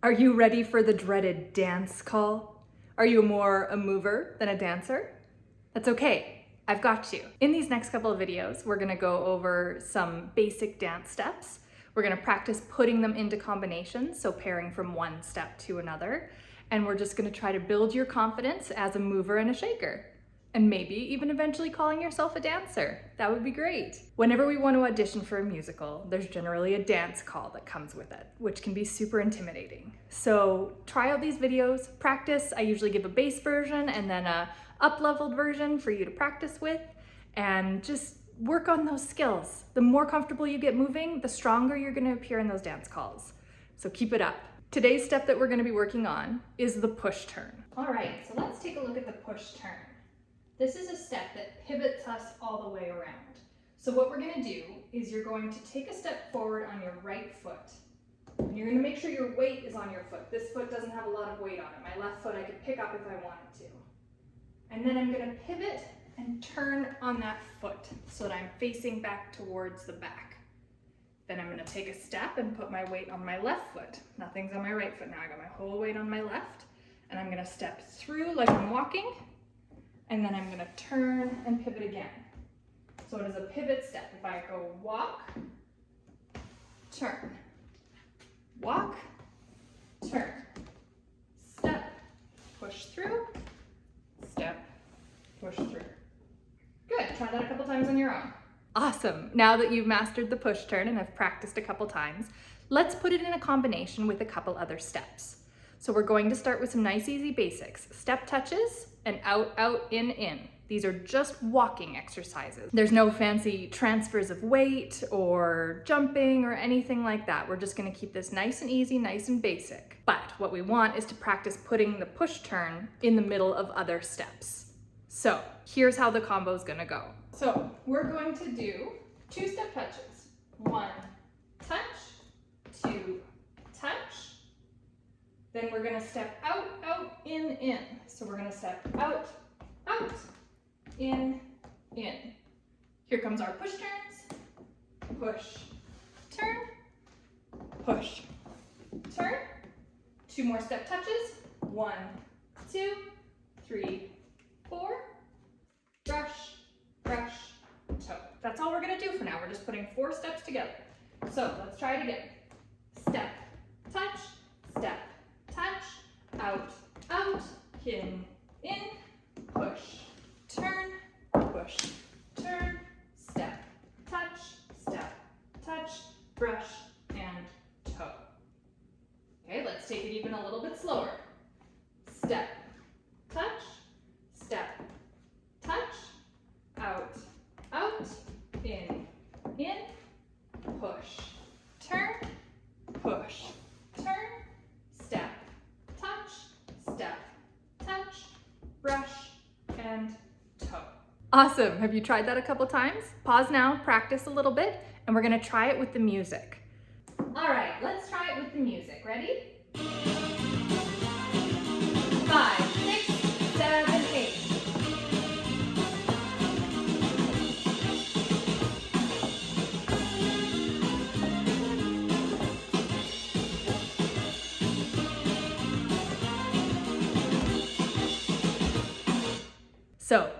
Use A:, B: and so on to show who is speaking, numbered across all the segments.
A: Are you ready for the dreaded dance call? Are you more a mover than a dancer? That's okay, I've got you. In these next couple of videos, we're gonna go over some basic dance steps. We're gonna practice putting them into combinations, so pairing from one step to another. And we're just gonna try to build your confidence as a mover and a shaker. And maybe even eventually calling yourself a dancer. That would be great. Whenever we want to audition for a musical, there's generally a dance call that comes with it, which can be super intimidating. So try out these videos, practice. I usually give a base version and then a up-leveled version for you to practice with, and just work on those skills. The more comfortable you get moving, the stronger you're going to appear in those dance calls. So keep it up. Today's step that we're going to be working on is the push turn. All right, so let's take a look at the push turn. This is a step that pivots us all the way around. So what we're going to do is you're going to take a step forward on your right foot. And you're going to make sure your weight is on your foot. This foot doesn't have a lot of weight on it. My left foot I could pick up if I wanted to. And then I'm going to pivot and turn on that foot so that I'm facing back towards the back. Then I'm going to take a step and put my weight on my left foot. Nothing's on my right foot now. I got my whole weight on my left. And I'm going to step through like I'm walking. And then I'm going to turn and pivot again. So it is a pivot step. If I go walk, turn, walk, turn, step, push through, step, push through. Good, try that a couple times on your own. Awesome, now that you've mastered the push turn and have practiced a couple times, let's put it in a combination with a couple other steps. So we're going to start with some nice easy basics. Step touches and out, out, in. These are just walking exercises. There's no fancy transfers of weight or jumping or anything like that. We're just gonna keep this nice and easy, nice and basic. But what we want is to practice putting the push turn in the middle of other steps. So here's how the combo is gonna go. So we're going to do 2 step touches. 1, touch, 2, touch. Then we're gonna step out, out, in. So we're gonna step out, out, in. Here comes our push turns. Push, turn, push, turn. 2 more step touches. 1, 2, 3, 4. Brush, brush, toe. That's all we're gonna do for now. We're just putting 4 steps together. So let's try it again. Step, touch, step, touch, out, out, in, push, turn, step, touch, brush, and toe. Okay, let's take it even a little bit slower. Step, touch, out, out, in, push, turn, step, touch, brush, and toe. Awesome, have you tried that a couple times? Pause now, practice a little bit, and we're gonna try it with the music. All right, let's try it with the music. Ready? 5, 6, 7, 8. So,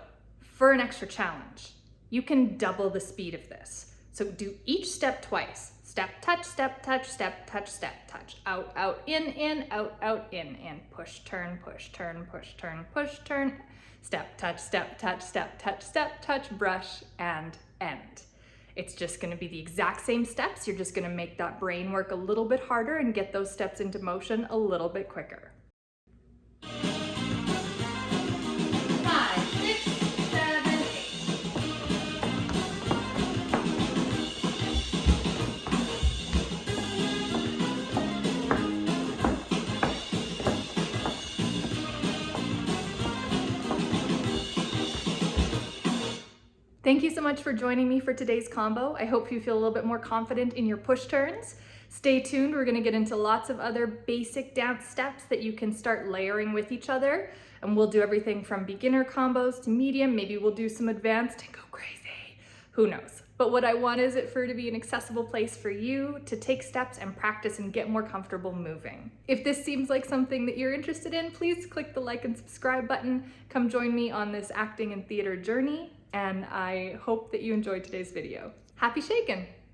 A: for an extra challenge, you can double the speed of this. So do each step twice. Step, touch, step, touch, step, touch, step, touch. Out, out, in, out, out, in. Push, turn, push, turn, push, turn, push, turn. Step, touch, step, touch, step, touch, step, touch, brush, and end. It's just gonna be the exact same steps. You're just gonna make that brain work a little bit harder and get those steps into motion a little bit quicker. Thank you so much for joining me for today's combo. I hope you feel a little bit more confident in your push turns. Stay tuned, we're gonna get into lots of other basic dance steps that you can start layering with each other. And we'll do everything from beginner combos to medium, maybe we'll do some advanced and go crazy. Who knows? But what I want is it for it to be an accessible place for you to take steps and practice and get more comfortable moving. If this seems like something that you're interested in, please click the like and subscribe button. Come join me on this acting and theater journey, and I hope that you enjoyed today's video. Happy shaking!